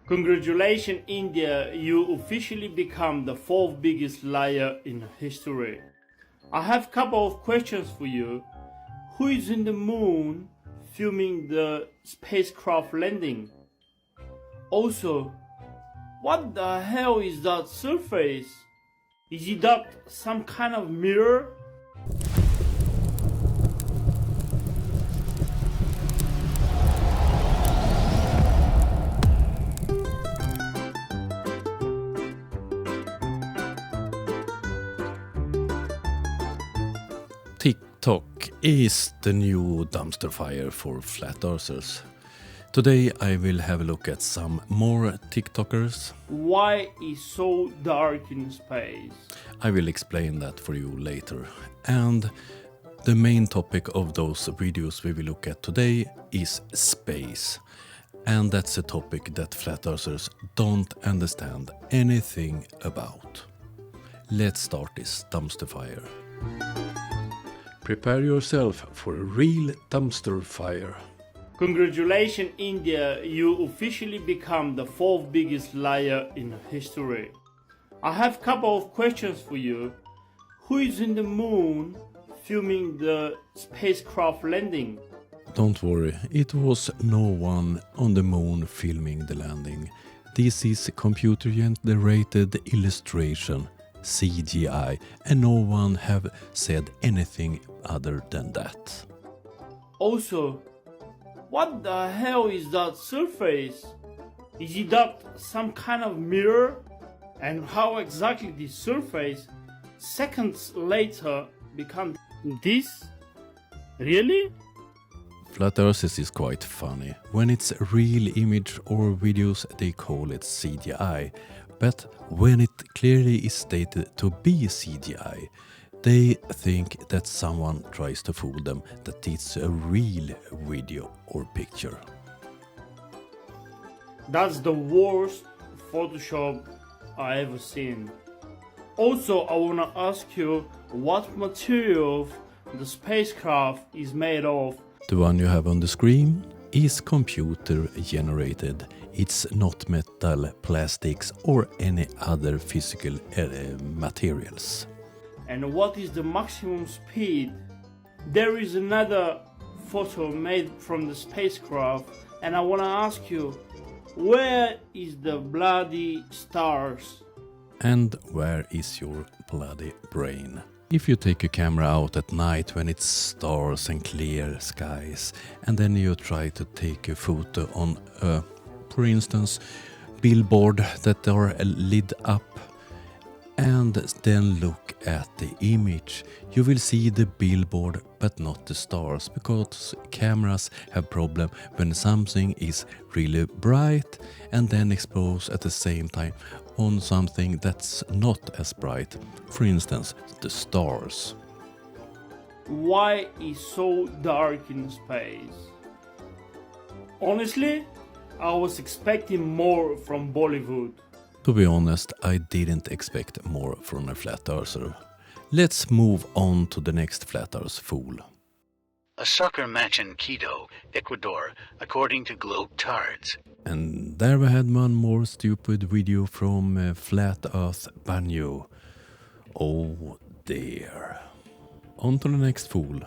Congratulations, India, you officially become the fourth biggest liar in history. I have a couple of questions for you. Who is in the moon filming the spacecraft landing? Also, what the hell is that surface? Is it that some kind of mirror? TikTok is the new dumpster fire for flat earthers. Today I will have a look at some more TikTokers. Why is so dark in space? I will explain that for you later. And the main topic of those videos we will look at today is space. And that's a topic that flat earthers don't understand anything about. Let's start this dumpster fire. Prepare yourself for a real dumpster fire. Congratulations, India, you officially become the fourth biggest liar in history. I have a couple of questions for you. Who is in the moon filming the spacecraft landing? Don't worry, it was no one on the moon filming the landing. This is computer-generated illustration, CGI, and no one have said anything other than that. Also, what the hell is that surface? Is it that some kind of mirror? And how exactly this surface seconds later become this? Really? Flat Earthers is quite funny. When it's a real image or videos they call it CGI, but when it clearly is stated to be CGI, they think that someone tries to fool them that it's a real video or picture. That's the worst Photoshop I ever seen. Also, I wanna ask you what material the spacecraft is made of. The one you have on the screen is computer generated. It's not metal, plastics or any other physical materials. And what is the maximum speed? There is another photo made from the spacecraft, and I want to ask you, where is the bloody stars? And where is your bloody brain? If you take a camera out at night when it's stars and clear skies, and then you try to take a photo on a, for instance, billboard that are lit up, and then look at the image, you will see the billboard but not the stars, because cameras have problem when something is really bright and then explodes at the same time on something that's not as bright, for instance the stars. Why is so dark in space? Honestly, I was expecting more from Bollywood. To be honest, I didn't expect more from a flat earther. Let's move on to the next flat earth fool. A soccer match in Quito, Ecuador, according to Globe Tards. And there we had one more stupid video from Flat Earth Banyo. Oh dear. On to the next fool.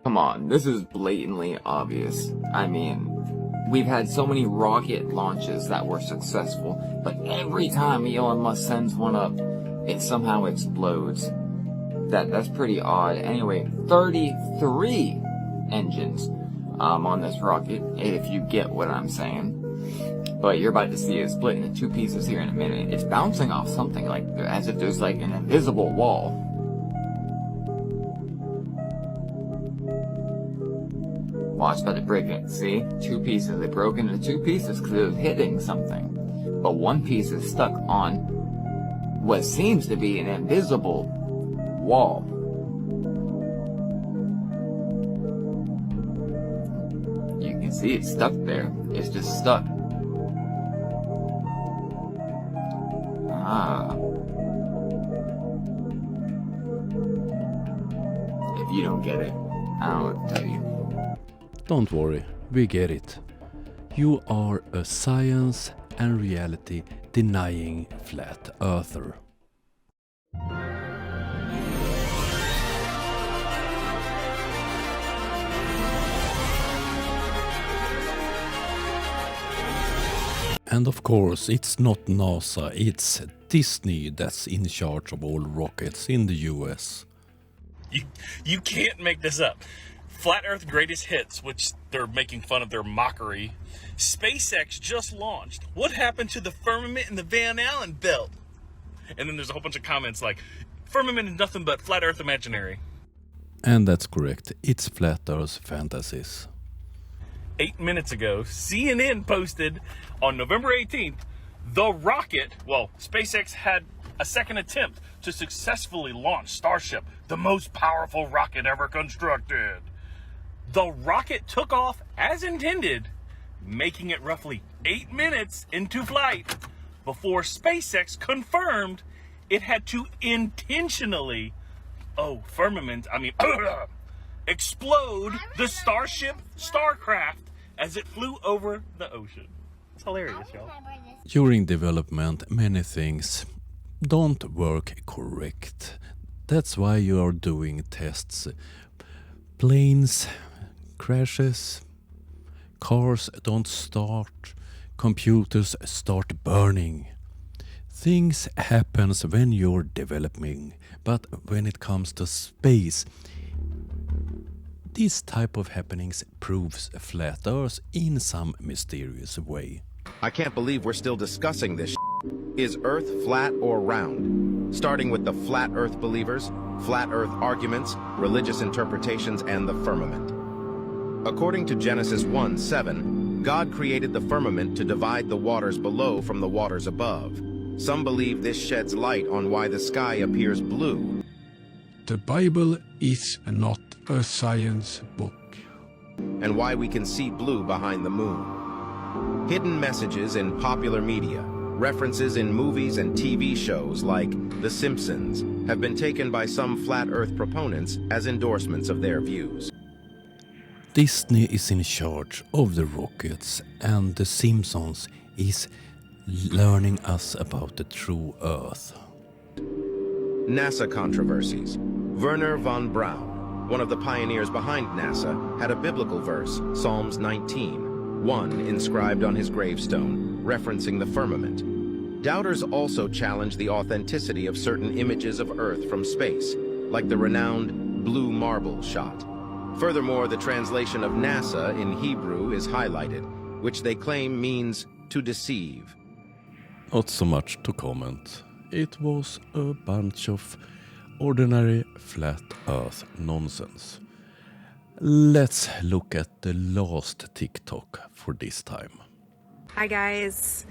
Come on, this is blatantly obvious. I mean, we've had so many rocket launches that were successful, but every time Elon Musk sends one up, it somehow explodes. That's pretty odd. Anyway, 33 engines on this rocket, if you get what I'm saying. But you're about to see it split into two pieces here in a minute. It's bouncing off something like as if there's like an invisible wall. Watch, about to break it. See? Two pieces. They broke into two pieces because it was hitting something. But one piece is stuck on what seems to be an invisible wall. You can see it's stuck there. It's just stuck. If you don't get it, I don't know what to tell you. Don't worry, we get it. You are a science and reality denying flat earther. And of course, it's not NASA, it's Disney that's in charge of all rockets in the US. You can't make this up. Flat Earth Greatest Hits, which they're making fun of their mockery. SpaceX just launched. What happened to the firmament in the Van Allen belt? And then there's a whole bunch of comments like, firmament is nothing but flat Earth imaginary. And that's correct, it's flat Earth fantasies. 8 minutes ago, CNN posted on November 18th, the rocket, SpaceX had a second attempt to successfully launch Starship, the most powerful rocket ever constructed. The rocket took off as intended, making it roughly 8 minutes into flight before SpaceX confirmed it had to intentionally, explode the Starship Starcraft as it flew over the ocean. It's hilarious, y'all. During development, many things don't work correct. That's why you are doing tests. Planes crashes, cars don't start, computers start burning. Things happens when you're developing, but when it comes to space, this type of happenings proves flat Earth in some mysterious way. I can't believe we're still discussing this. Is Earth flat or round? Starting with the flat Earth believers, flat Earth arguments, religious interpretations, and the firmament. According to Genesis 1:7, God created the firmament to divide the waters below from the waters above. Some believe this sheds light on why the sky appears blue. The Bible is not a science book. And why we can see blue behind the moon. Hidden messages in popular media, references in movies and TV shows like The Simpsons, have been taken by some flat Earth proponents as endorsements of their views. Disney is in charge of the rockets, and The Simpsons is learning us about the true Earth. NASA controversies. Werner von Braun, one of the pioneers behind NASA, had a biblical verse, Psalms 19:1, inscribed on his gravestone, referencing the firmament. Doubters also challenge the authenticity of certain images of Earth from space, like the renowned blue marble shot. Furthermore, the translation of NASA in Hebrew is highlighted, which they claim means to deceive. Not so much to comment. It was a bunch of ordinary flat Earth nonsense. Let's look at the last TikTok for this time. Hi guys,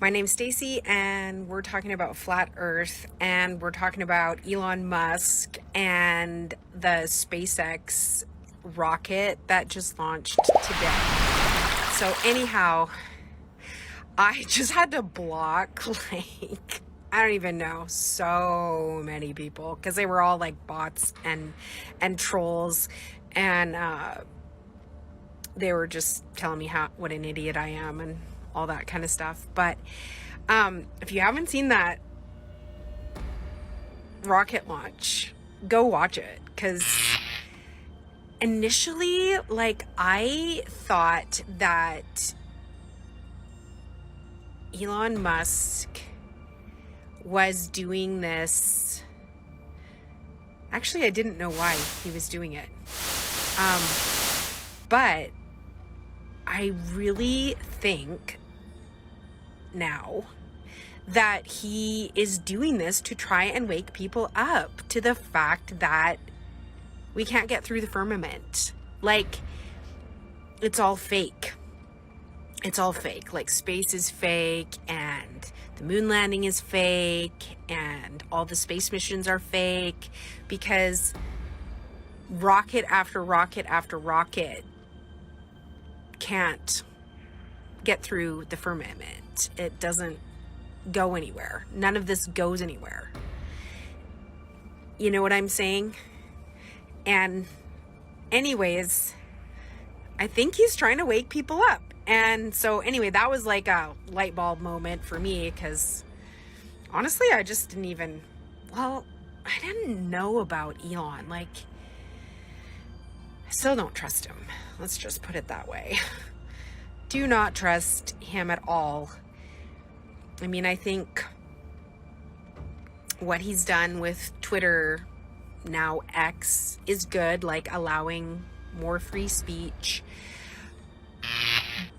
my name's Stacy and we're talking about flat Earth and we're talking about Elon Musk and the SpaceX rocket that just launched today. So anyhow, I just had to block I don't even know, so many people because they were all like bots and trolls, and they were just telling me what an idiot I am and all that kind of stuff. But if you haven't seen that rocket launch, go watch it, because initially, I thought that Elon Musk was doing this. Actually, I didn't know why he was doing it. But I really think now that he is doing this to try and wake people up to the fact that we can't get through the firmament. It's all fake. It's all fake. Space is fake, and the moon landing is fake, and all the space missions are fake, because rocket after rocket after rocket can't get through the firmament. It doesn't go anywhere. None of this goes anywhere. You know what I'm saying? And anyways, I think he's trying to wake people up. And so anyway, that was like a light bulb moment for me, because honestly, I just didn't even, well, I didn't know about Elon. Like, I still don't trust him. Let's just put it that way. Do not trust him at all. I mean, I think what he's done with Twitter, now X, is good, like allowing more free speech.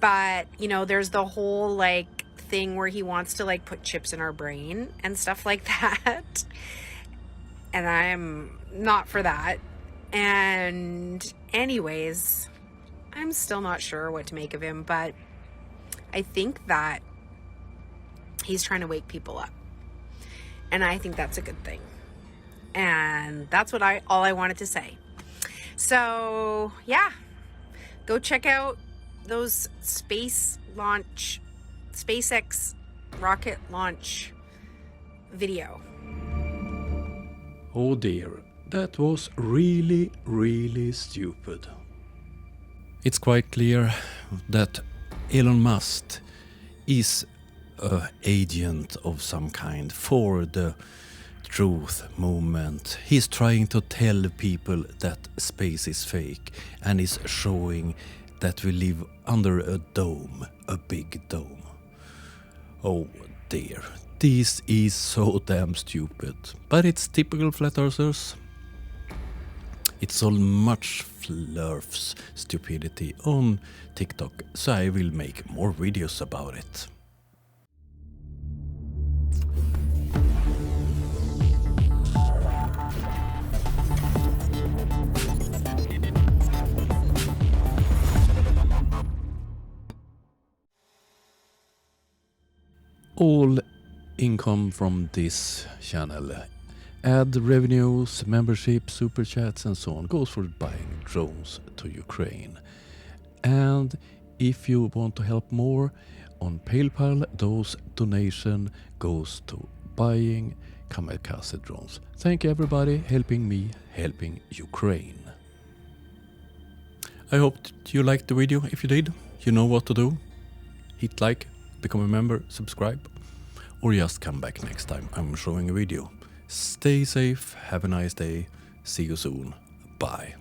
But, you know, there's the whole like thing where he wants to like put chips in our brain and stuff like that. And I'm not for that. And anyways, I'm still not sure what to make of him, but I think that he's trying to wake people up. And I think that's a good thing. And that's what all I wanted to say. So, yeah. Go check out those SpaceX rocket launch video. Oh dear, that was really, really stupid. It's quite clear that Elon Musk is an agent of some kind for the truth movement. He's trying to tell people that space is fake, and is showing that we live under a dome, a big dome. Oh dear, this is so damn stupid. But it's typical flat earthers. It's so much flurfs stupidity on TikTok, so I will make more videos about it. All income from this channel, ad revenues, membership, super chats and so on, goes for buying drones to Ukraine. And if you want to help more, on PayPal those donation goes to buying kamikaze drones. Thank you everybody helping me, helping Ukraine. I hope you liked the video. If you did, you know what to do. Hit like, become a member, subscribe, or just come back next time I'm showing a video. Stay safe, have a nice day, see you soon, bye.